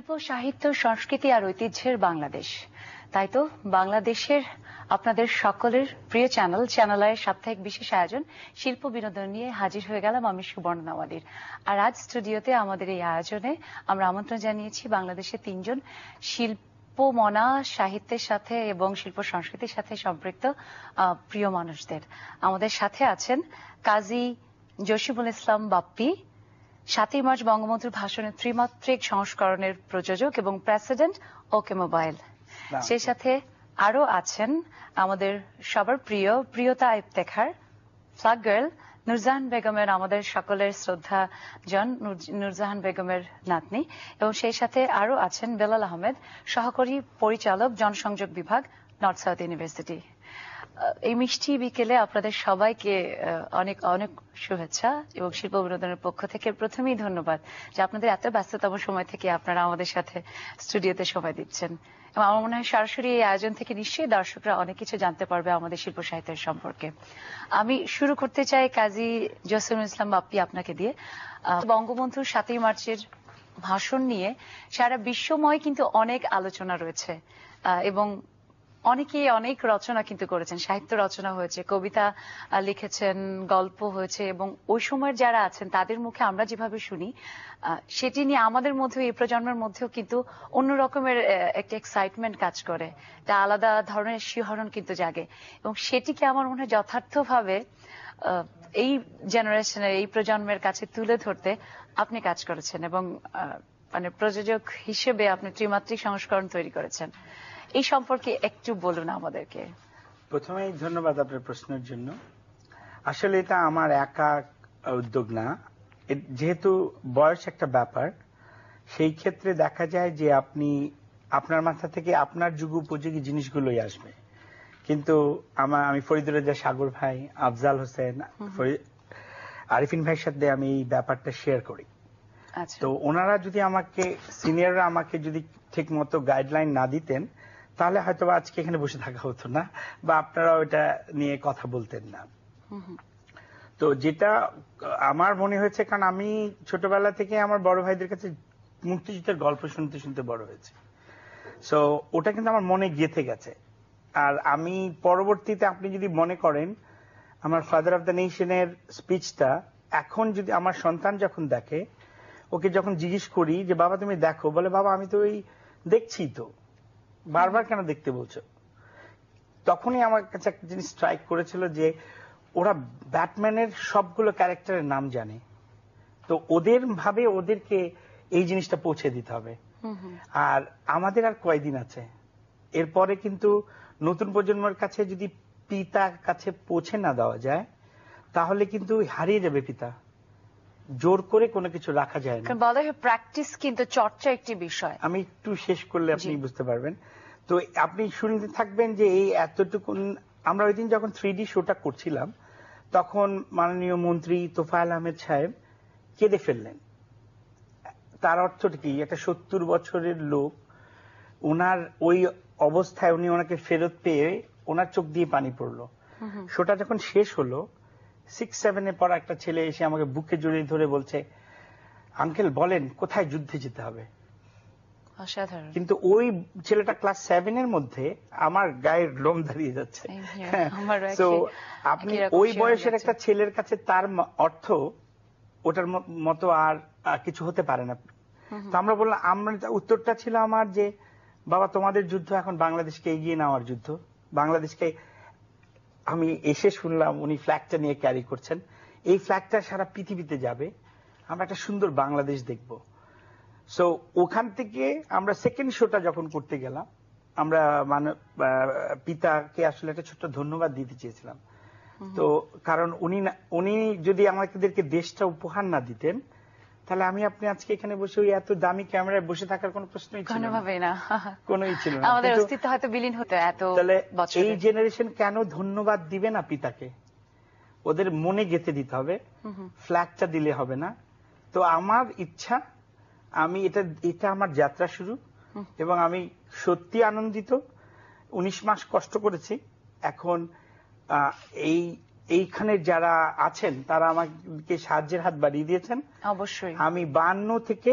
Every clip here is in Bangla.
শিল্প সাহিত্য সংস্কৃতি আর ঐতিহ্যের বাংলাদেশ, তাই তো বাংলাদেশের আপনাদের সকলের প্রিয় চ্যানেল আয়ের সাপ্তাহিক বিশেষ আয়োজন শিল্প বিনোদন নিয়ে হাজির হয়ে গেলাম আমি সুবর্ণা নওয়াদির। আর আজ স্টুডিওতে আমাদের এই আয়োজনে আমরা আমন্ত্রণ জানিয়েছি বাংলাদেশের তিনজন শিল্পমনা সাহিত্যের সাথে এবং শিল্প সংস্কৃতির সাথে সম্পৃক্ত প্রিয় মানুষদের। আমাদের সাথে আছেন কাজী জসিমুল ইসলাম বাপ্পি, 7ই মার্চ বঙ্গবন্ধুর ভাষণের ত্রিমাত্রিক সংস্করণের প্রযোজক এবং প্রেসিডেন্ট ওকে মোবাইল। সেই সাথে আরো আছেন আমাদের সবার প্রিয়তা ইফতেখার, ফ্লাগ গার্ল নুরজাহান বেগমের, আমাদের সকলের শ্রদ্ধা জন নুরজাহান বেগমের নাতনি, এবং সেই সাথে আরো আছেন বেলাল আহমেদ, সহকারী পরিচালক জনসংযোগ বিভাগ, নর্থ সাউথ ইউনিভার্সিটি। এই মিষ্টি বিকেলে আপনাদের সবাইকে অনেক অনেক শুভেচ্ছা এবং শিল্প বিনোদনের পক্ষ থেকে প্রথমেই ধন্যবাদ যে আপনাদের এত ব্যস্ততম সময় থেকে আপনারা আমাদের সাথে স্টুডিওতে সময় দিচ্ছেন। এবং আমার মনে হয় সরাসরি এই আয়োজন থেকে নিশ্চয়ই দর্শকরা অনেক কিছু জানতে পারবে আমাদের শিল্প সাহিত্যের সম্পর্কে। আমি শুরু করতে চাই কাজী জসিমুল ইসলাম বাপ্পি আপনাকে দিয়ে। বঙ্গবন্ধুর 7ই মার্চের ভাষণ নিয়ে সারা বিশ্বময় কিন্তু অনেক আলোচনা রয়েছে এবং অনেকেই অনেক রচনা কিন্তু করেছেন, সাহিত্য রচনা হয়েছে, কবিতা লিখেছেন, গল্প হয়েছে, এবং ওই সময়ের যারা আছেন তাদের মুখে আমরা যেভাবে শুনি সেটি নিয়ে আমাদের মধ্যেও, এই প্রজন্মের মধ্যেও কিন্তু অন্য রকমের একটা এক্সাইটমেন্ট কাজ করে, তা আলাদা ধরনের শিহরণ কিন্তু জাগে, এবং সেটিকে আমার মনে হয় যথার্থভাবে এই জেনারেশনের, এই প্রজন্মের কাছে তুলে ধরতে আপনি কাজ করেছেন এবং মানে প্রযোজক হিসেবে আপনি ত্রিমাত্রিক সংস্করণ তৈরি করেছেন। এই সম্পর্কে একটু বলুন আমাদেরকে। প্রথমেই ধন্যবাদ আপনার প্রশ্নের জন্য। আসলে এটা আমার একা উদ্যোগ না, যেহেতু বয়স একটা ব্যাপার, সেই ক্ষেত্রে দেখা যায় যে আপনি আপনার মাথা থেকে আপনার যুগ উপযোগী জিনিসগুলোই আসবে। কিন্তু আমি ফরিদুর রেজা সাগর ভাই, আফজাল হোসেন, আরিফিন ভাইয়ের সাথে আমি এই ব্যাপারটা শেয়ার করি। তো ওনারা যদি আমাকে, সিনিয়ররা আমাকে যদি ঠিক মতো গাইডলাইন না দিতেন তাহলে হয়তো আজকে এখানে বসে থাকা হতো না, বা আপনারা ওইটা নিয়ে কথা বলতেন না। তো যেটা আমার মনে হয়েছে, কারণ আমি ছোটবেলা থেকে আমার বড় ভাইদের কাছে মুক্তিযুদ্ধের গল্প শুনতে শুনতে বড় হয়েছে, সো ওটা কিন্তু আমার মনে গেঁথে গেছে। আর আমি পরবর্তীতে, আপনি যদি মনে করেন আমার ফাদার অফ দ্য নেশনের স্পিচটা, এখন যদি আমার সন্তান যখন দেখে, ওকে যখন জিজ্ঞেস করি যে বাবা তুমি দেখো, বলে বাবা আমি তো ওই দেখছি, তো বারবার কেন দেখতে বলছো? তখনই আমার কাছে একটা জিনিস স্ট্রাইক করেছিল যে ওরা ব্যাটম্যানের সবগুলো ক্যারেক্টারের নাম জানে, তো ওদের ভাবে ওদেরকে এই জিনিসটা পৌঁছে দিতে হবে। আর আমাদের আর কয়দিন আছে, এরপরে কিন্তু নতুন প্রজন্মের কাছে যদি পিতার কাছে পৌঁছে না দেওয়া যায় তাহলে কিন্তু হারিয়ে যাবে পিতা। জোর করে কোনো কিছু রাখা যায় না, বলা হয় প্র্যাকটিস কিন্তু চর্চা একটি বিষয়। আমি একটু শেষ করলে আপনি বুঝতে পারবেন। তো আপনি শুনতে থাকবেন যে এই এতটুকু, আমরা ওই দিন যখন 3D শোটা করছিলাম তখন মাননীয় মন্ত্রী তোফায়েল আহমেদ সাহেব কেঁদে ফেললেন। তার অর্থটা কি? একটা 70 বছরের লোক, ওনার ওই অবস্থায় উনি ওনাকে ফেরত পেয়ে ওনার চোখ দিয়ে পানি পড়লো। শোটা যখন শেষ হলো, 6-7 এ পড়া একটা ছেলে এসে আমাকে বুকে জড়িয়ে ধরে বলছে, আঙ্কেল বলেন কোথায় যুদ্ধে যেতে হবে। অসাধারণ। কিন্তু ওই ছেলেটা ক্লাস 7 এর মধ্যে আমার গায়ের লোম দাঁড়িয়ে যাচ্ছে। তো আপনি ওই বয়সের একটা ছেলের কাছে তার অর্থ ওটার মতো আর কিছু হতে পারে না। তো আমরা বললাম, উত্তরটা ছিল আমার যে বাবা তোমাদের যুদ্ধ এখন বাংলাদেশকে এগিয়ে নেওয়ার যুদ্ধ। বাংলাদেশকে, আমি এসে শুনলাম উনি ফ্ল্যাগটা নিয়ে ক্যারি করছেন, এই ফ্ল্যাগটা সারা পৃথিবীতে যাবে, আমরা একটা সুন্দর বাংলাদেশ দেখব। সো ওখান থেকে আমরা সেকেন্ড শোটা যখন করতে গেলাম, আমরা পিতাকে আসলে একটা ছোট্ট ধন্যবাদ দিতে চেয়েছিলাম। তো কারণ উনি যদি আমাদেরকে দেশটা উপহার না দিতেন তাহলে আমি আপনি আজকে এখানে বসে ওই এত দামি ক্যামেরায় বসে থাকার কোনো প্রশ্নই ছিল না, কোনোই ছিল না। আমাদের অস্তিত্ব হয়তো বিলীন হতো এত বছরে। এই জেনারেশন কেন ধন্যবাদ দিবে না পিতাকে? ওদের মনে গেঁথে দিতে হবে, ফ্ল্যাগটা দিলে হবে না। তো আমার ইচ্ছা, আমি এটা আমার যাত্রা শুরু, এবং আমি সত্যি আনন্দিত। 19 মাস কষ্ট করেছি, এখন এইখানে যারা আছেন তারা আমাকে সাহায্যের হাত বাড়িয়ে দিয়েছেন। অবশ্যই। আমি 52 থেকে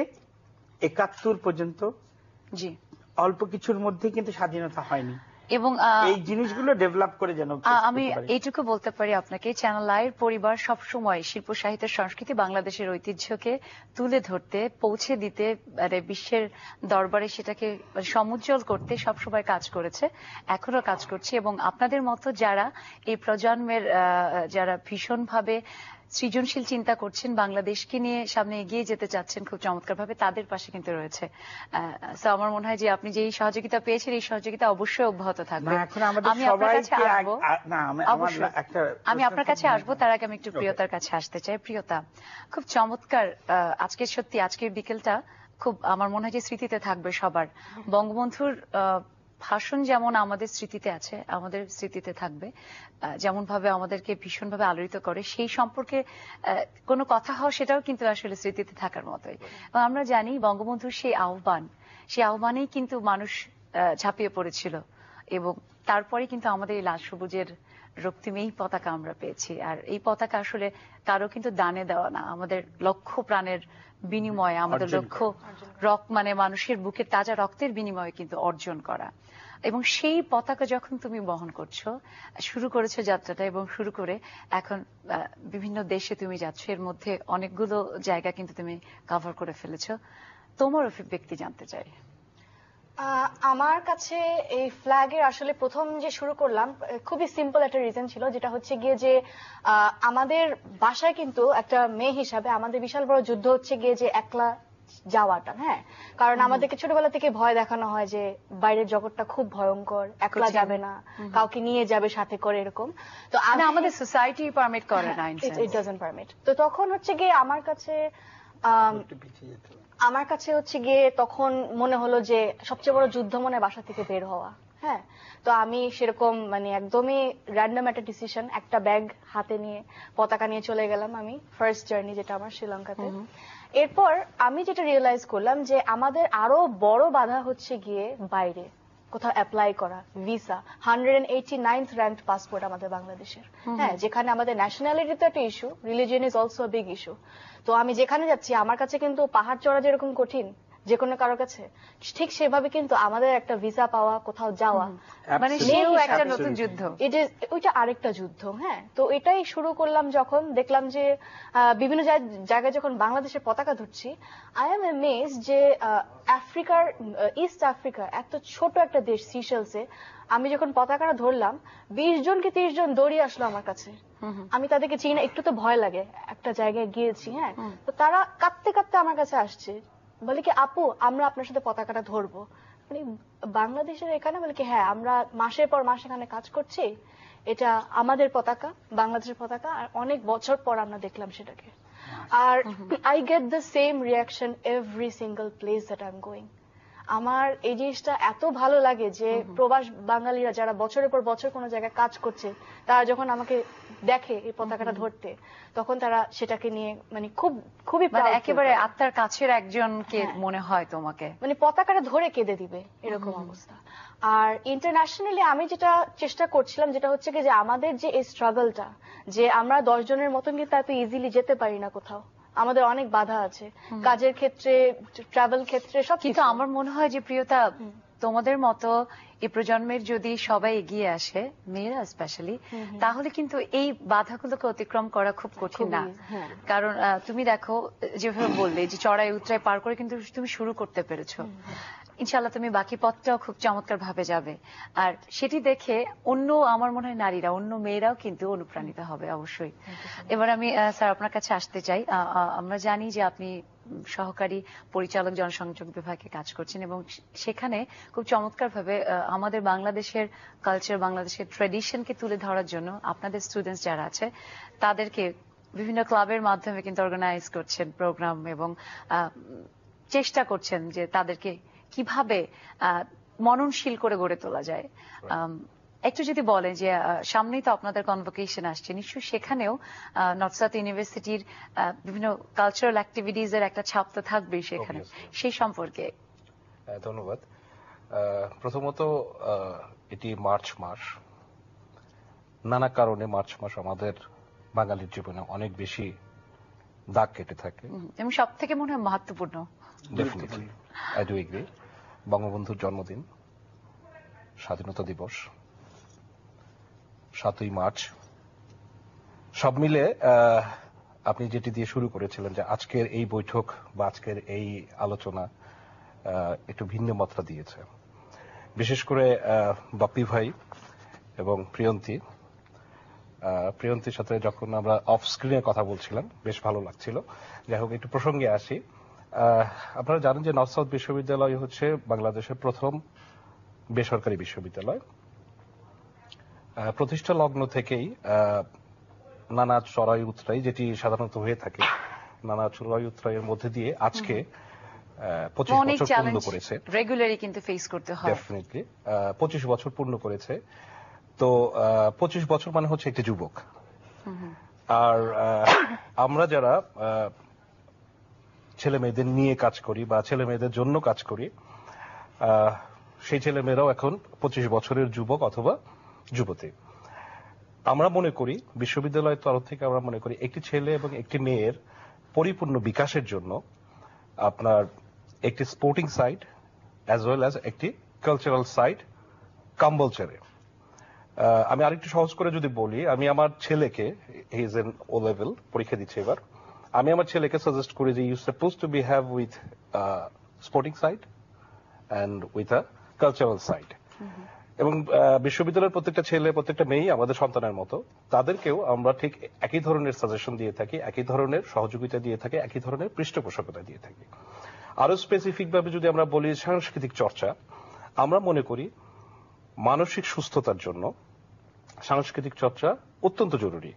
71 পর্যন্ত জি, অল্প কিছুর মধ্যে কিন্তু স্বাধীনতা হয়নি, এবং এই জিনিসগুলো ডেভেলপ করে যেন আমি এইটুকু বলতে পারি আপনাকে, চ্যানেল আইয়ের পরিবার সবসময় শিল্প সাহিত্যের সংস্কৃতি বাংলাদেশের ঐতিহ্যকে তুলে ধরতে, পৌঁছে দিতে, বিশ্বের দরবারে সেটাকে সমুজ্জ্বল করতে সবসময় কাজ করেছে, এখনো কাজ করছে। এবং আপনাদের মতো যারা এই প্রজন্মের যারা ভীষণভাবে সৃজনশীল চিন্তা করছেন, বাংলাদেশকে নিয়ে সামনে এগিয়ে যেতে চাচ্ছেন খুব চমৎকার ভাবে, তাদের পাশে কিন্তু রয়েছে। তো আমার মনে হয় যে আপনি যে এই সহযোগিতা পেয়েছেন, এই সহযোগিতা অবশ্যই অব্যাহত থাকবে। আমি আপনার কাছে আসবো, আমি আপনার কাছে আসবো, তার আগে আমি একটু প্রিয়তার কাছে আসতে চাই। প্রিয়তা, খুব চমৎকার আজকে, সত্যি আজকের বিকেলটা খুব আমার মনে হয় যে স্মৃতিতে থাকবে সবার। বঙ্গবন্ধুর ভাষণ যেমন আমাদের স্মৃতিতে আছে, আমাদের স্মৃতিতে থাকবে, যেমন ভাবে আমাদেরকে ভীষণভাবে আলোড়িত করে, সেই সম্পর্কে কোনো কথা হওয়া সেটাও কিন্তু আসলে স্মৃতিতে থাকার মতোই। এবং আমরা জানি বঙ্গবন্ধুর সেই আহ্বানেই কিন্তু মানুষ ঝাঁপিয়ে পড়েছিল, এবং তারপরে কিন্তু আমাদের এই লাল সবুজের রক্তিম এই পতাকা আমরা পেয়েছি। আর এই পতাকা আসলে কারো কিন্তু দানে দেওয়া না, আমাদের লক্ষ প্রাণের বিনিময়ে, আমাদের লক্ষ মানে মানুষের বুকের তাজা রক্তের বিনিময়ে কিন্তু অর্জন করা। এবং সেই পতাকা যখন তুমি বহন করছো, শুরু করেছো যাত্রাটা, এবং শুরু করে এখন বিভিন্ন দেশে তুমি যাচ্ছ, এর মধ্যে অনেকগুলো জায়গা কিন্তু তুমি কভার করে ফেলেছো। তোমার অভিব্যক্তি জানতে চাই। আমার কাছে এই ফ্ল্যাগের আসলে প্রথম যে শুরু করলাম, খুবই সিম্পল একটা রিজন ছিল, যেটা হচ্ছে গিয়ে যে আমাদের বাসায় কিন্তু একটা মেয়ে হিসাবে আমাদের বিশাল বড় যুদ্ধ হচ্ছে গিয়ে যে একলা যাওয়াটা। হ্যাঁ, কারণ আমাদেরকে ছোটবেলা থেকে ভয় দেখানো হয় যে বাইরের জগৎটা খুব ভয়ঙ্কর, একলা যাবে না, কাউকে নিয়ে যাবে সাথে করে, এরকম। তো আমাদের সোসাইটি পারমিট করে না, ইট ডাজন্ট পারমিট। তো তখন হচ্ছে গিয়ে আমার কাছে হচ্ছে গিয়ে তখন মনে হলো যে সবচেয়ে বড় যুদ্ধ মনে বাসা থেকে বের হওয়া। হ্যাঁ, তো আমি সেরকম মানে একদমই র্যান্ডম একটা ডিসিশন, একটা ব্যাগ হাতে নিয়ে পতাকা নিয়ে চলে গেলাম আমি, ফার্স্ট জার্নি যেটা আমার শ্রীলঙ্কাতে। এরপর আমি যেটা রিয়েলাইজ করলাম যে আমাদের আরো বড় বাধা হচ্ছে গিয়ে বাইরে কোথাও অ্যাপ্লাই করা, ভিসা। 189th র্যাঙ্কড পাসপোর্ট আমাদের বাংলাদেশের। হ্যাঁ, যেখানে আমাদের ন্যাশনালিটি তো একটা issue, religion is also big issue. তো আমি যেখানে যাচ্ছি, আমার কাছে কিন্তু পাহাড় চড়া যেরকম কঠিন যে কোনো কারোর কাছে, ঠিক সেভাবে কিন্তু আমাদের একটা ভিসা পাওয়া, কোথাও যাওয়া, মানে সেও একটা নতুন যুদ্ধ, ওইটা আরেকটা যুদ্ধ। হ্যাঁ, তো এটাই শুরু করলাম যখন দেখলাম যে বিভিন্ন জায়গায় যখন বাংলাদেশের পতাকা ধরছি, আই এম অ্যামেজ যে আফ্রিকার, ইস্ট আফ্রিকা, এত ছোট একটা দেশ সিশেলসে আমি যখন পতাকাটা ধরলাম, 20 জন কি 30 জন দৌড়িয়ে আসলো আমার কাছে। আমি তাদেরকে চিনি না, একটু তো ভয় লাগে, একটা জায়গায় গিয়েছি। হ্যাঁ, তো তারা কাঁদতে কাঁদতে আমার কাছে আসছে, বলে কি আপু আমরা আপনার সাথে পতাকাটা ধরবো। মানে বাংলাদেশের এখানে, বলে কি হ্যাঁ, আমরা মাসের পর মাস এখানে কাজ করছি, এটা আমাদের পতাকা, বাংলাদেশের পতাকা, আর অনেক বছর পর আমরা দেখলাম সেটাকে। আর I get the same reaction every single place that I am going. আমার এই জিনিসটা এত ভালো লাগে যে প্রবাস বাঙালিরা যারা বছরের পর বছর কোনো জায়গায় কাজ করছে, তারা যখন আমাকে দেখে এই পতাকাটা ধরতে, তখন তারা সেটাকে নিয়ে মানে খুবই একেবারে আত্মার কাছের একজনকে মনে হয় তোমাকে, মানে পতাকাটা ধরে কেঁদে দিবে এরকম অবস্থা। আর ইন্টারন্যাশনালি আমি যেটা চেষ্টা করছিলাম, যেটা হচ্ছে কি যে আমাদের যে এই স্ট্রাগলটা, যে আমরা 10 জনের মতন কিন্তু এত ইজিলি যেতে পারি না কোথাও, আমাদের অনেক বাধা আছে কাজের ক্ষেত্রে, ট্রাভেল ক্ষেত্রে, সব। কিন্তু আমার মনে হয় যে প্রিয়তা, তোমাদের মতো এই প্রজন্মের যদি সবাই এগিয়ে আসে, মেয়েরা স্পেশালি, তাহলে কিন্তু এই বাধাগুলোকে অতিক্রম করা খুব কঠিন না। কারণ তুমি দেখো, যেভাবে বললে যে চড়াই উতরাই পার করে কিন্তু তুমি শুরু করতে পেরেছো, ইনশাল্লাহ তুমি বাকি পথটাও খুব চমৎকার ভাবে যাবে। আর সেটি দেখে অন্য, আমার মনে হয় নারীরা, অন্য মেয়েরাও কিন্তু অনুপ্রাণিত হবে অবশ্যই। এবার আমি স্যার আপনার কাছে আসতে চাই। আমরা জানি যে আপনি সহকারী পরিচালক জনসংযোগ বিভাগে কাজ করছেন, এবং সেখানে খুব চমৎকার ভাবে আমাদের বাংলাদেশের কালচার, বাংলাদেশের ট্র্যাডিশনকে তুলে ধরার জন্য আপনাদের স্টুডেন্টস যারা আছে তাদেরকে বিভিন্ন ক্লাবের মাধ্যমে কিন্তু অর্গানাইজ করছেন প্রোগ্রাম, এবং চেষ্টা করছেন যে তাদেরকে কিভাবে মননশীল করে গড়ে তোলা যায়। একটু যদি বলেন যে সামনেই তো আপনাদের কনভোকেশন আসছে, নিশ্চয়ই সেখানেও নর্থ সাউথ ইউনিভার্সিটির বিভিন্ন কালচারাল অ্যাক্টিভিটিজ এর একটা ছাপ তো থাকবেই সেখানে, সেই সম্পর্কে। ধন্যবাদ। প্রথমত এটি মার্চ মাস, নানা কারণে মার্চ মাস আমাদের বাঙালির জীবনে অনেক বেশি দাগ কেটে থাকে, এবং সব থেকে মনে হয় মাহাত্ম্যপূর্ণ। Definitely I do agree. বঙ্গবন্ধুর জন্মদিন, স্বাধীনতা দিবস, 7ই মার্চ, সব মিলে আপনি যেটি দিয়ে শুরু করেছিলেন যে আজকের এই বৈঠক বা আজকের এই আলোচনা একটু ভিন্ন মাত্রা দিয়েছে। বিশেষ করে বাপ্পি ভাই এবং প্রিয়ন্তীর সাথে যখন আমরা অফ স্ক্রিনে কথা বলছিলাম বেশ ভালো লাগছিল। যাই হোক, একটু প্রসঙ্গে আসি। আপনারা জানেন যে নর্থ সাউথ বিশ্ববিদ্যালয় হচ্ছে বাংলাদেশের প্রথম বেসরকারি বিশ্ববিদ্যালয়। প্রতিষ্ঠা লগ্ন থেকেই নানা চড়াই উতরাই, যেটি সাধারণত হয়ে থাকে, নানা চড়াই উতরাইয়ের মধ্যে দিয়ে আজকে 25 বছর পূর্ণ করেছে। রেগুলারই কিন্তু ফেস করতে হয়। ডেফিনেটলি 25 বছর পূর্ণ করেছে। তো 25 বছর মানে হচ্ছে একটি যুবক। আর আমরা যারা ছেলে মেয়েদের নিয়ে কাজ করি বা ছেলে মেয়েদের জন্য কাজ করি, সেই ছেলে মেয়েরাও এখন 25 বছরের যুবক অথবা যুবতী। আমরা মনে করি, বিশ্ববিদ্যালয়ের তরফ থেকে আমরা মনে করি, একটি ছেলে এবং একটি মেয়ের পরিপূর্ণ বিকাশের জন্য আপনার একটি sporting side as well as একটি কালচারাল সাইড কম্পালসারি। আমি আরেকটু সহজ করে যদি বলি, আমি আমার ছেলেকে, he is in O level, পরীক্ষা দিচ্ছে এবার, আমি আমার ছেলেকে সাজেস্ট করি যে you suppose to be have with sporting side and with a cultural side. এবং বিশ্ববিদ্যালয়ের প্রত্যেকটা ছেলে প্রত্যেকটা মেয়েই আমাদের সন্তানের মতো, তাদেরকেও আমরা ঠিক একই ধরনের সাজেশন দিয়ে থাকি, একই ধরনের সহযোগিতা দিয়ে থাকি, একই ধরনের পৃষ্ঠপোষকতা দিয়ে থাকি। আরো স্পেসিফিক ভাবে যদি আমরা বলি সাংস্কৃতিক চর্চা, আমরা মনে করি মানসিক সুস্থতার জন্য সাংস্কৃতিক চর্চা অত্যন্ত জরুরি।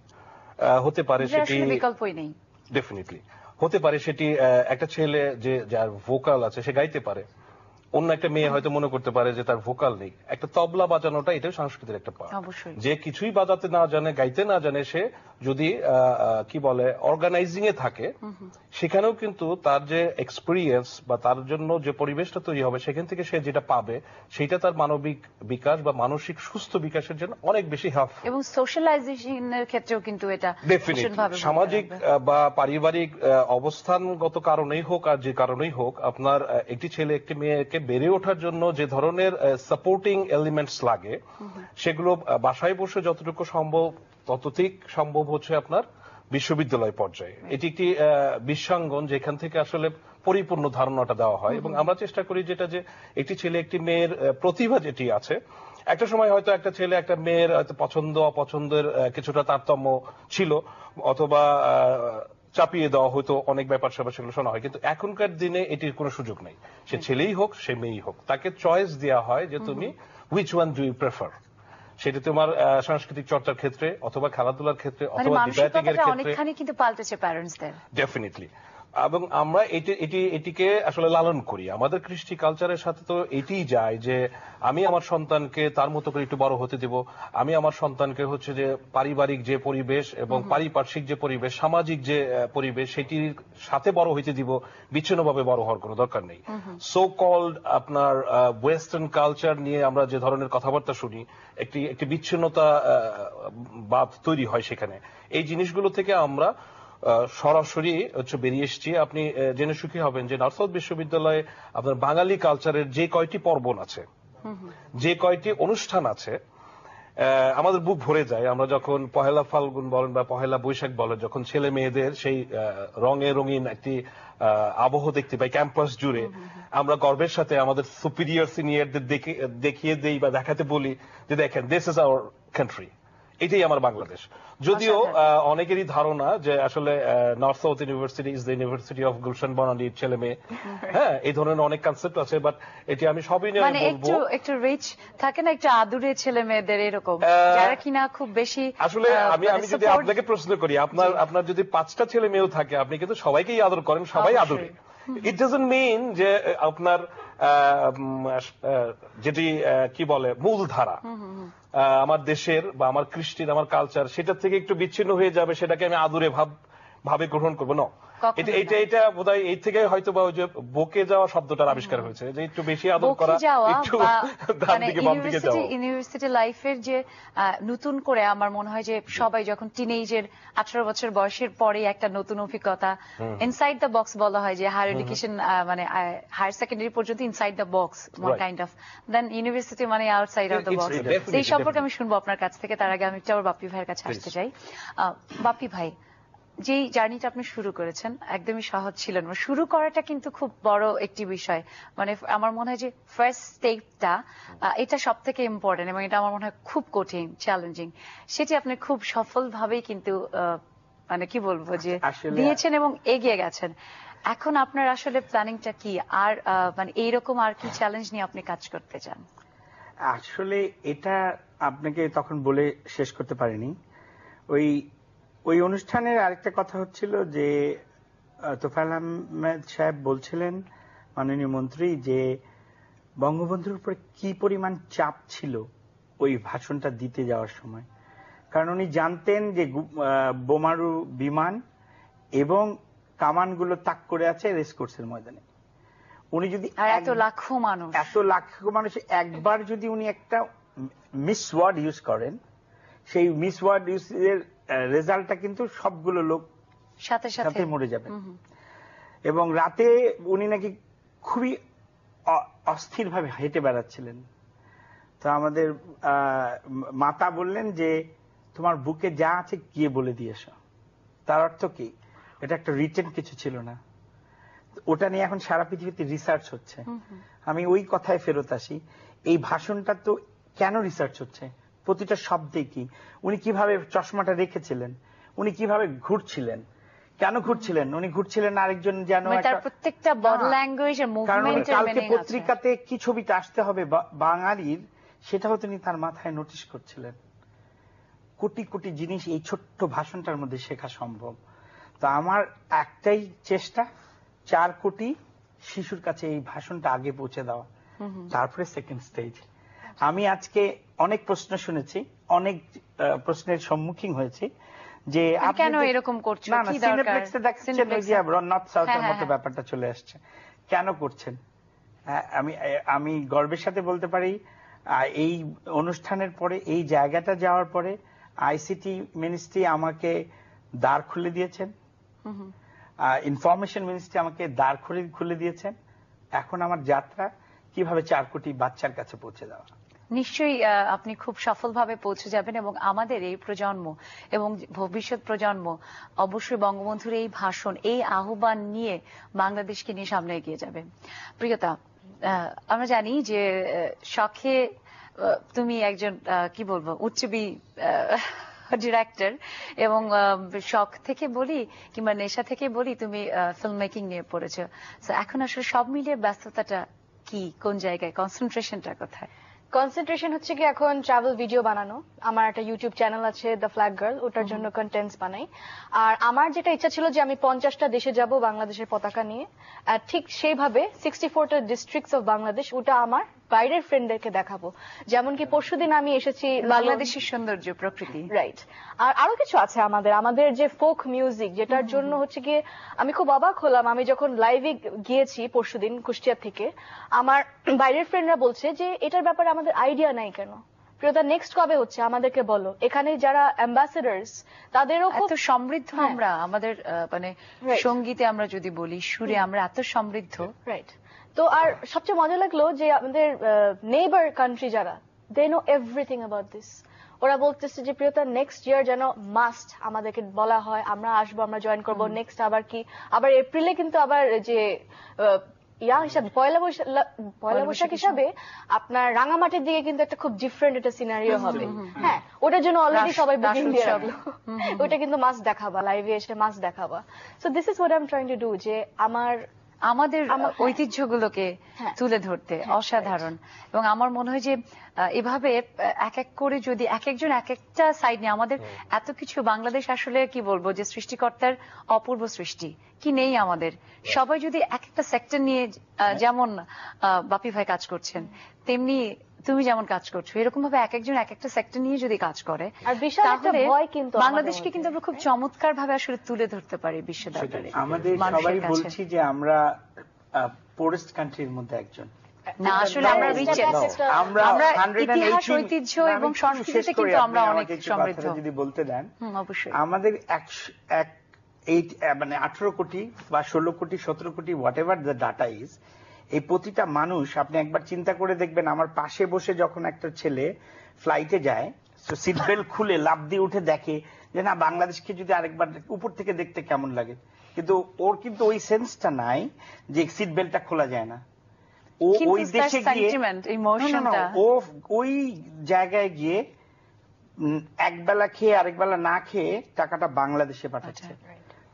হতে পারে সেটি বিকল্পই নেই, ডেফিনেটলি হতে পারে সেটি একটা ছেলে যে যার ভোকাল আছে সে গাইতে পারে, অন্য একটা মেয়ে হয়তো মনে করতে পারে যে তার ভোকাল নেই। একটা তবলা বাজানোটা এটাও সংস্কৃতির একটা পার্ট। যে কিছুই বাজাতে না জানে, গাইতে না জানে, সে যদি কি বলে অর্গানাইজিং এ থাকে, সেখানেও কিন্তু তার যে এক্সপিরিয়েন্স বা তার জন্য যে পরিবেশটা তৈরি হবে, সেখান থেকে সে যেটা পাবে সেটা তার মানবিক বিকাশ বা মানসিক সুস্থ বিকাশের জন্য অনেক বেশি হেল্পফুল। এবং সোশ্যালাইজেশনের ক্ষেত্রেও কিন্তু এটা ডেফিনেটলি সামাজিক বা পারিবারিক অবস্থানগত কারণেই হোক আর যে কারণেই হোক, আপনার একটি ছেলে একটি মেয়েকে বেড়ে ওঠার জন্য যে ধরনের সাপোর্টিং এলিমেন্টস লাগে, সেগুলো বাসায় বসে যতটুকু সম্ভব ততোধিক সম্ভব হচ্ছে আপনার বিশ্ববিদ্যালয় পর্যায়ে। এটি একটি বিশ্বাঙ্গন যেখান থেকে আসলে পরিপূর্ণ ধারণাটা দেওয়া হয়। এবং আমরা চেষ্টা করি যেটা যে একটি ছেলে একটি মেয়ের প্রতিভা যেটি আছে, একটা সময় হয়তো একটা ছেলে একটা মেয়ের হয়তো পছন্দ অপছন্দের কিছুটা তারতম্য ছিল, অথবা চাপিয়ে দেওয়া হয়তো অনেক ব্যাপার স্যাপার সেগুলো শোনা হয়, কিন্তু এখনকার দিনে এটির কোনো সুযোগ নেই। সে ছেলেই হোক সে মেয়েই হোক, তাকে চয়েস দেওয়া হয় যে তুমি which one do you prefer. সেটা তোমার সাংস্কৃতিক চর্চার ক্ষেত্রে অথবা খেলাধুলার ক্ষেত্রে অথবা ডিবেটিং এর ক্ষেত্রে অনেকখানি কিন্তু পাল্টেছে প্যারেন্টসদের। ডেফিনেটলি। এবং আমরা এটিকে আসলে লালন করি। আমাদের কৃষ্টি কালচারের সাথে তো এটিই যায় যে আমি আমার সন্তানকে তার মতো করে একটু বড় হতে দেব, আমি আমার সন্তানকে হচ্ছে যে পারিবারিক যে পরিবেশ এবং পারিপার্শ্বিক যে পরিবেশ, সামাজিক যে পরিবেশ, সেটির সাথে বড় হইতে দিব, বিচ্ছিন্নভাবে বড় হওয়ার কোনো দরকার নেই। সো কল্ড আপনার ওয়েস্টার্ন কালচার নিয়ে আমরা যে ধরনের কথাবার্তা শুনি, একটি বিচ্ছিন্নতা বাদ তৈরি হয় সেখানে। এই জিনিসগুলো থেকে আমরা সরাসরি হচ্ছে বেরিয়ে এসেছি। আপনি জেনে সুখী হবেন যে নর্থ সাউথ বিশ্ববিদ্যালয়ে আপনার বাঙালি কালচারের যে কয়টি পর্বণ আছে, যে কয়টি অনুষ্ঠান আছে, আমাদের বুক ভরে যায়। আমরা যখন পহেলা ফাল্গুন বলেন বা পহেলা বৈশাখ বলেন, যখন ছেলে মেয়েদের সেই রঙে রঙিন একটি আবহ দেখতে পাই ক্যাম্পাস জুড়ে, আমরা গর্বের সাথে আমাদের সুপিরিয়র সিনিয়রদের দেখিয়ে দেই বা দেখাতে বলি যে দেখেন, দিস ইজ আওয়ার কান্ট্রি, এটাই আমার বাংলাদেশ। যদিও অনেকেরই ধারণা যে আসলে North South University is the university of Gulshan বনানীর ছেলে মেয়ে, হ্যাঁ, এই ধরনের অনেক কনসেপ্ট আছে, বাট এটি আমি সবই নিয়ে বলবো একটু রিচ থাকে না, একটু আদুরে ছেলে মেয়েদের এরকম, যারা কিনা খুব বেশি আসলে আমি যদি আপনাকে প্রশ্ন করি, আপনার যদি 5টা ছেলে মেয়েও থাকে, আপনি কিন্তু সবাইকেই আদর করেন, সবাই আদরে। ইট ডাজন্ট মিন যে আপনার যেটি কি বলে মূল ধারা আমার দেশের বা আমার কৃষ্টির আমার কালচার, সেটা থেকে একটু বিচ্ছিন্ন হয়ে যাবে, সেটাকে আমি আদুরে ভাবে গ্রহণ করবো না। কখনোই না। এটা বোধহয় এই থেকে হয়তো বা ওই যে বকে যাওয়া শব্দটার আবিষ্কার হয়েছে, যে একটু বেশি আদর বকে করা, যাওয়া একটু বা ডান মানে দিকে বাম দিকে যাওয়া। ইউনিভার্সিটি লাইফের যে নতুন করে আমার মনে হয় যে সবাই যখন টিনেজের 18 বছর বয়সের পরে একটা নতুন অভিজ্ঞতা, ইনসাইড দ্য বক্স বলা হয় যে হায়ার এডুকেশন মানে হায়ার সেকেন্ডারি পর্যন্ত inside the box kind of, then university মানে outside of the It's box. definitely, এই সম্পর্কে আমি শুনবো আপনার কাছ থেকে, তার আগে আমি একটু আবার বাপ্পি ভাইয়ের কাছে আসতে চাই। বাপ্পি ভাই, যেই জার্নিটা আপনি শুরু করেছেন একদমই সহজ ছিল না, শুরু করাটা কিন্তু খুব বড় একটি বিষয়, মানে আমার মনে হয় যে ফার্স্ট স্টেপটা এটা সব থেকে ইম্পর্টেন্ট এবং এটা আমার মনে হয় খুব কঠিন, চ্যালেঞ্জিং। সেটি আপনি খুব সফলভাবেই কিন্তু মানে কি বলবো যে আসলে- দিয়েছেন এবং এগিয়ে গেছেন। এখন আপনার আসলে প্ল্যানিংটা কি, আর মানে এইরকম আর কি চ্যালেঞ্জ নিয়ে আপনি কাজ করতে চান? আসলে এটা আপনাকে তখন বলে শেষ করতে পারিনি। ওই অনুষ্ঠানের আরেকটা কথা হচ্ছিল যে তোফায়েল আহমেদ সাহেব বলছিলেন, মাননীয় মন্ত্রী, যে বঙ্গবন্ধুর উপরে কি পরিমাণ চাপ ছিল ওই ভাষণটা দিতে যাওয়ার সময়। কারণ উনি জানতেন যে বোমারু বিমান এবং কামানগুলো তাক করে আছে রেসকোর্সের ময়দানে। উনি যদি আর এত লাখ মানুষ একবার যদি উনি একটা মিস ওয়ার্ড ইউজ করেন, সেই মিস ওয়ার্ড ইউজের রেজাল্টটা কিন্তু সবগুলো লোক সাথে সাথে মরে যাবে। এবং রাতে উনি নাকি খুবই অস্থির ভাবে হেঁটে বেড়াচ্ছিলেন। তো আমাদের মাতা বললেন যে তোমার বুকে যা আছে গিয়ে বলে দিয়ে এসো। তার অর্থ কি? এটা একটা রিটেন কিছু ছিল না, ওটা নিয়ে এখন সারা পৃথিবীতে রিসার্চ হচ্ছে। আমি ওই কথায় ফেরত আসি, এই ভাষণটা তো কেন রিসার্চ হচ্ছে? প্রতিটা শব্দে কি, উনি কিভাবে চশমাটা রেখেছিলেন, উনি কিভাবে ঘুরছিলেন, কেন ঘুরছিলেন? উনি ঘুরছিলেন আরেকজন যেন তার প্রত্যেকটা বডি ল্যাঙ্গুয়েজ আর মুভমেন্ট, কালকে পত্রিকাতে কি ছবিটা আসতে হবে বাঙালির, সেটাও তিনি তার মাথায় নোটিশ করছিলেন। কোটি কোটি জিনিস এই ছোট্ট ভাষণটার মধ্যে শেখা সম্ভব। তো আমার একটাই চেষ্টা, 4 কোটি শিশুর কাছে এই ভাষণটা আগে পৌঁছে দেওয়া, তারপরে সেকেন্ড স্টেজ। আমি আজকে অনেক প্রশ্ন শুনেছি, অনেক প্রশ্নের সম্মুখীন হয়েছি যে কেন এরকম করছো, না না, সিনেপ্লেক্সে দেখাচ্ছেন ওই যে নর্থ সাউথের মতো ব্যাপারটা চলে আসছে, কেন করছেন? আমি গর্বের সাথে বলতে পারি, এই অনুষ্ঠানের পরে, এই জায়গাটা যাওয়ার পরে আইসিটি মিনিস্ট্রি আমাকে দ্বার খুলে দিয়েছেন, ইনফরমেশন মিনিস্ট্রি আমাকে দ্বার খুলে দিয়েছেন। এখন আমার যাত্রা কিভাবে 4 কোটি বাচ্চার কাছে পৌঁছে দেওয়া। নিশ্চয়ই আপনি খুব সফলভাবে পৌঁছে যাবেন এবং আমাদের এই প্রজন্ম এবং ভবিষ্যৎ প্রজন্ম অবশ্যই বঙ্গবন্ধুর এই ভাষণ, এই আহ্বান নিয়ে বাংলাদেশকে নিয়ে সামনে এগিয়ে যাবে। প্রিয়তা, আমরা জানি যে শখে তুমি একজন কি বলবো উচ্চবি ডিরেক্টর, এবং শখ থেকে বলি কিংবা নেশা থেকে বলি তুমি ফিল্ম মেকিং নিয়ে পড়েছো। এখন আসলে সব মিলিয়ে ব্যস্ততাটা কি, কোন জায়গায়, কনসেন্ট্রেশনটা কোথায়? কনসেন্ট্রেশন হচ্ছে কি এখন ট্রাভেল ভিডিও বানানো। আমার একটা ইউটিউব চ্যানেল আছে, দ্য ফ্ল্যাগ গার্ল, ওটার জন্য কন্টেন্টস বানাই। আর আমার যেটা ইচ্ছা ছিল যে আমি 50টা দেশে যাব বাংলাদেশের পতাকা নিয়ে, আর ঠিক সেইভাবে 64টা ডিস্ট্রিক্টস অফ বাংলাদেশ, ওটা আমার বাইরের ফ্রেন্ডদেরকে দেখাবো। যেমন কি পরশুদিন আমি এসেছি বাংলাদেশের সৌন্দর্য, প্রকৃতি, রাইট। আর আরো কিছু আছে আমাদের যে ফোক মিউজিক, যেটার জন্য হচ্ছে গিয়ে আমি খুব অবাক হলাম। আমি যখন লাইভে গিয়েছি পরশুদিন কুষ্টিয়া থেকে, আমার বাইরের ফ্রেন্ডরা বলছে যে এটার ব্যাপারে আমাদের আইডিয়া নাই কেন। প্রিয়তা, নেক্সট কবে হচ্ছে আমাদেরকে বলো। এখানে যারা অ্যাম্বাসেডার্স তাদেরও খুব সমৃদ্ধ, আমরা আমাদের মানে সঙ্গীতে আমরা যদি বলি, সুরে আমরা এত সমৃদ্ধ। রাইট। তো আর সবচেয়ে মজা লাগলো যে আমাদের নেইবার কান্ট্রি যারা, they know everything about this. ওরা বলতেছে যে প্রিয়তা নেক্সট ইয়ার যেন মাস্ট আমাদেরকে বলা হয়, আমরা আসবো, আমরা জয়েন করবো। নেক্সট আবার এপ্রিলে কিন্তু আবার যে হিসাবে পয়লা বৈশাখ হিসাবে আপনার রাঙামাটির দিকে কিন্তু একটা খুব ডিফারেন্ট একটা সিনারিও হবে। হ্যাঁ, ওটার জন্য অলরেডি সবাই বুকিং দিয়ে রাখলো। ওটা কিন্তু মাস্ট দেখাবা, লাইভে এসে মাস্ট দেখাবা। So this is what I am trying to do, যে আমাদের ঐতিহ্যগুলোকে তুলে ধরতে। অসাধারণ। এবং আমার মনে হয় যে এভাবে এক এক করে যদি এক একজন এক একটা সাইড নিয়ে, আমাদের এত কিছু, বাংলাদেশ আসলে কি বলবো যে সৃষ্টিকর্তার অপূর্ব সৃষ্টি, কি নেই আমাদের। সবাই যদি এক একটা সেক্টর নিয়ে, যেমন বাপি ভাই কাজ করছেন, তেমনি তুমি যেমন কাজ করছো, এরকম ভাবে এক একজন এক একটা সেক্টর নিয়ে যদি কাজ করে, আর বিশাল একটা তাহলে ভয় কিন্তু বাংলাদেশকে কিন্তু আমরা খুব চমৎকার ভাবে আসলে তুলে ধরতে পারি বিশ্ব দরবারে। আমাদের সবাই বলছি যে আমরা পোরেস্ট কান্ট্রির মধ্যে একজন, না আসলে আমরা রিচেস্ট, আমরা ইতিহাস ঐতিহ্য এবং সংস্কৃতিতে কিন্তু আমরা অনেক সমৃদ্ধ। যদি বলতে দেন, অবশ্যই আমাদের 18 কোটি বা 16 কোটি 17 কোটি what ever the data is, এই প্রতিটা মানুষ আপনি একবার চিন্তা করে দেখবেন, আমার পাশে বসে যখন একটা ছেলে ফ্লাইটে যায়, সিট বেল্ট খুলে লাফ দিয়ে উঠে দেখে যে না বাংলাদেশকে যদি আরেকবার উপর থেকে দেখতে কেমন লাগে, কিন্তু ওর কিন্তু ওই সেন্সটা নাই যে সিট বেল্টটা খোলা যায় না। ও ওই দেশে গিয়ে ও ওই জায়গায় গিয়ে একবেলা খেয়ে আরেকবেলা না খেয়ে টাকাটা বাংলাদেশে পাঠাচ্ছে।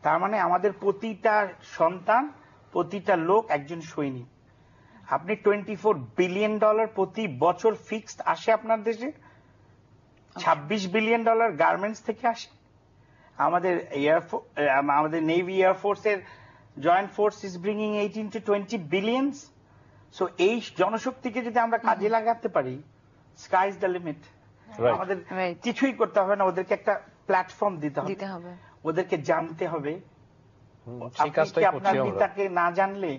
তার মানে আমাদের প্রতিটা সন্তান, প্রতিটা লোক একজন সৈনিক। আপনি $24 বিলিয়ন প্রতি বছর ফিক্সড আসে আপনার দেশে, $26 বিলিয়ন গার্মেন্টস থেকে আসে। আমাদের আমাদের নেভি এয়ারফোর্সের joint force is bringing 18 to 20 billions. So এই জনশক্তিকে যদি আমরা কাজে লাগাতে পারি, স্কাই ইজ দ্য লিমিট। আমাদের কিছুই করতে হবে না, ওদেরকে একটা প্ল্যাটফর্ম দিতে হবে, ওদেরকে জানতে হবে। আপনার পিতাকে না জানলে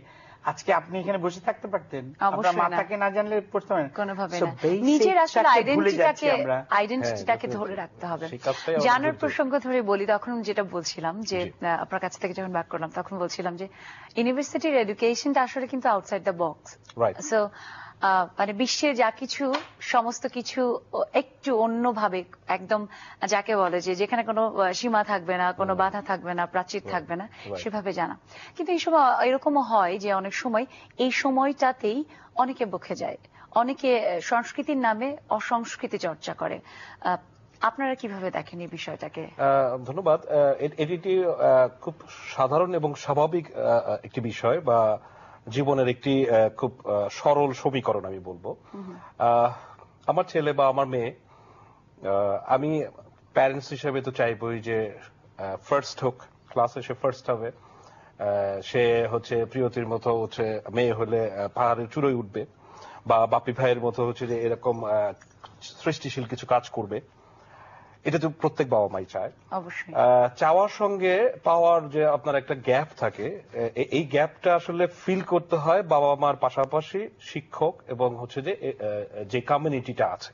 আজকে আপনি এখানে বসে থাকতে পারতেন, আপনার মাতাকে না জানলে পড়তে পারেন কোনোভাবে না। নিজের আসলে আইডেন্টিটিটাকে ধরে রাখতে হবে। জানার প্রসঙ্গ ধরে বলি, তখন যেটা বলছিলাম যে আপনার কাছ থেকে যখন ব্যাক করলাম তখন বলছিলাম যে ইউনিভার্সিটির এডুকেশনটা আসলে কিন্তু আউটসাইড দ্য বক্স। সো মানে বিশ্বের যা কিছু সমস্ত কিছু একটু অন্যভাবে, একদম যাকে বলে যে যেখানে কোনো সীমা থাকবে না, কোনো বাধা থাকবে না, প্রাচীর থাকবে না, সেভাবে জানা। কিন্তু এই সময় এরকমও হয় যে অনেক সময় এই সময়টাতেই অনেকে বকে যায়, অনেকে সংস্কৃতির নামে অসংস্কৃতি চর্চা করে। আপনারা কিভাবে দেখেন এই বিষয়টাকে? ধন্যবাদ। এটি খুব সাধারণ এবং স্বাভাবিক একটি বিষয়, বা জীবনের একটি খুব সরল সমীকরণ আমি বলবো। আমার ছেলে বা আমার মেয়ে, আমি প্যারেন্টস হিসেবে তো চাইবই যে ফার্স্ট হোক, ক্লাসে সে ফার্স্ট হবে, সে হচ্ছে প্রিয়তির মতো হচ্ছে মেয়ে হলে পাহাড়ের চূড়োয় উঠবে, বা বাপি ভাইয়ের মতো হচ্ছে যে এরকম সৃষ্টিশীল কিছু কাজ করবে। এটা তো প্রত্যেক বাবা মাই চায়। অবশ্যই চাওয়ার সঙ্গে পাওয়ার যে আপনার একটা গ্যাপ থাকে, এই গ্যাপটা আসলে ফিল করতে হয় বাবা মার পাশাপাশি শিক্ষক এবং হচ্ছে যে কমিউনিটিটা আছে।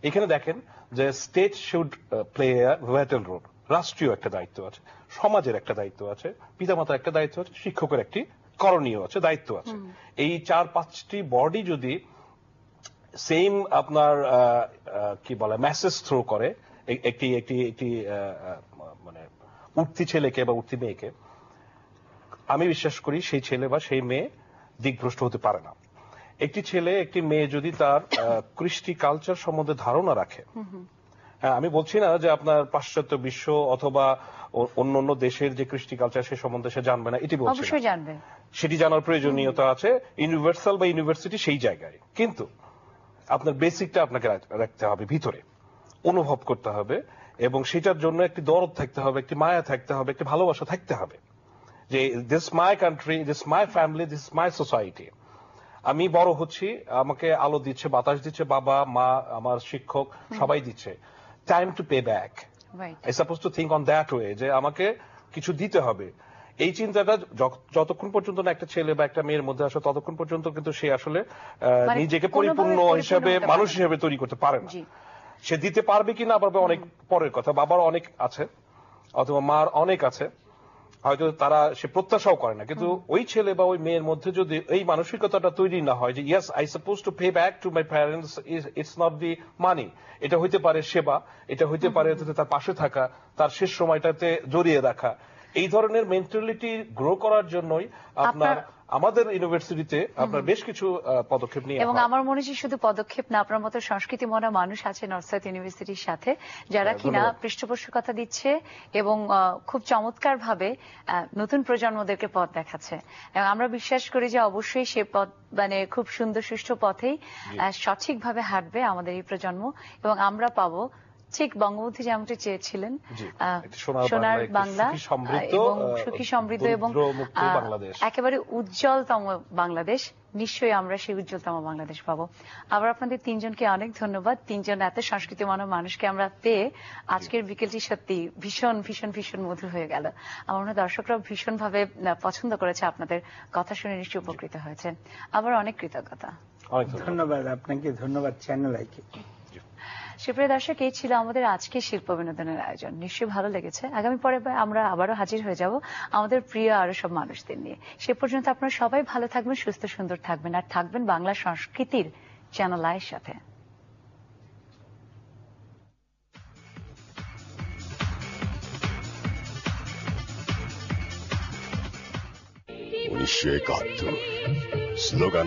এখানে দেখেন যে state should play a vital role. রাষ্ট্রীয় একটা দায়িত্ব আছে, সমাজের একটা দায়িত্ব আছে, পিতামাতার একটা দায়িত্ব আছে, শিক্ষকের একটি করণীয় আছে, দায়িত্ব আছে। এই 4-5টি বডি যদি সেম আপনার কি বলে মেসেজ থ্রো করে একটি একটি একটি মানে উঠতি ছেলেকে বা উঠতি মেয়েকে, আমি বিশ্বাস করি সেই ছেলে বা সেই মেয়ে দিকভ্রষ্ট হতে পারে না। একটি ছেলে একটি মেয়ে যদি তার কৃষ্টি কালচার সম্বন্ধে ধারণা রাখে, হ্যাঁ আমি বলছি না যে আপনার পাশ্চাত্য বিশ্ব অথবা অন্য অন্য দেশের যে কৃষ্টি কালচার সে সম্বন্ধে সে জানবে না, এটি বলছি অবশ্যই জানবে, সেটি জানার প্রয়োজনীয়তা আছে। ইউনিভার্সাল বা ইউনিভার্সিটি সেই জায়গায়, কিন্তু আপনার বেসিকটা আপনাকে রাখতে হবে ভিতরে, অনুভব করতে হবে, এবং সেটার জন্য একটি দরদ থাকতে হবে, একটি মায়া থাকতে হবে, একটি ভালোবাসা থাকতে হবে যে this my country, this my family, this my society. আমি বড় হচ্ছি, আমাকে আলো দিচ্ছে, বাতাস দিচ্ছে বাবা মা, আমার শিক্ষক সবাই দিচ্ছে। Time to pay back. I suppose to think on that way, যে আমাকে কিছু দিতে হবে। এই চিন্তাটা যতক্ষণ পর্যন্ত না একটা ছেলে বা একটা মেয়ের মধ্যে আসে, ততক্ষণ পর্যন্ত কিন্তু সে আসলে নিজেকে পরিপূর্ণ হিসাবে মানুষ হিসেবে তৈরি করতে পারে না। সে দিতে পারবে কি না পারবে অনেক পরের কথা। বাবার অনেক আছে অথবা মার অনেক আছে, হয়তো তারা সে প্রত্যাশাও করে না, কিন্তু ওই ছেলে বা ওই মেয়ের মধ্যে যদি এই মানসিকতাটা তৈরি না হয় যে yes I suppose to pay back to my parents, it's not the money, এটা হইতে পারে সেবা, এটা হইতে পারে তার পাশে থাকা, তার শেষ সময়টাতে জড়িয়ে রাখা, এই ধরনের মেন্টালিটি গ্রো করার জন্যই আপনার আমাদের ইউনিভার্সিটিতে আপনার বেশ কিছু পদক্ষেপ নিয়ে, এবং আমার মনে হয় শুধু পদক্ষেপ না, আপনার মতো সংস্কৃতি মনা মানুষ আছে নর্থ সাউথ ইউনিভার্সিটির সাথে, যারা কিনা পৃষ্ঠপোষকতা দিচ্ছে এবং খুব চমৎকার ভাবে নতুন প্রজন্মদেরকে পথ দেখাচ্ছে। এবং আমরা বিশ্বাস করি যে অবশ্যই সে পথ মানে খুব সুন্দর সুষ্ঠু পথেই সঠিকভাবে হাঁটবে আমাদের এই প্রজন্ম, এবং আমরা পাবো ঠিক বঙ্গবন্ধু যেমনটি চেয়েছিলেন জি, আহ, একটি সোনার সোনার একটি বাংলা সুখী সমৃদ্ধ, এবং সুখী সমৃদ্ধ এবং দরিদ্রমুক্ত বাংলাদেশ। একেবারে উজ্জ্বলতম বাংলাদেশ। নিশ্চয়ই আমরা সেই উজ্জ্বলতম বাংলাদেশ পাবো। আবার আপনাদের তিনজনকে অনেক ধন্যবাদ। তিনজন এত সংস্কৃতি মানুষকে আমরা পেয়ে আজকের বিকেলটি সত্যি ভীষণ ভীষণ ভীষণ মধুর হয়ে গেল। আমার মনে হয় দর্শকরাও ভীষণ ভাবে পছন্দ করেছে, আপনাদের কথা শুনে নিশ্চয়ই উপকৃত হয়েছে। আবার অনেক কৃতজ্ঞতা। অনেক ধন্যবাদ। ধন্যবাদ আপনাকে, ধন্যবাদ চ্যানেল আইকে। সুপ্রিয় দর্শক, এই ছিল আমাদের আজকের শিল্প বিনোদনের আয়োজন। নিশ্চয়ই ভালো লেগেছে। আগামী পরে আমরা আবারও হাজির হয়ে যাব আমাদের প্রিয় আরো সব মানুষদের নিয়ে। সে পর্যন্ত আপনারা সবাই ভালো থাকবেন, সুস্থ সুন্দর থাকবেন, আর থাকবেন বাংলা সংস্কৃতির চ্যানেল আইয়ের সাথে। 1971 স্লোগান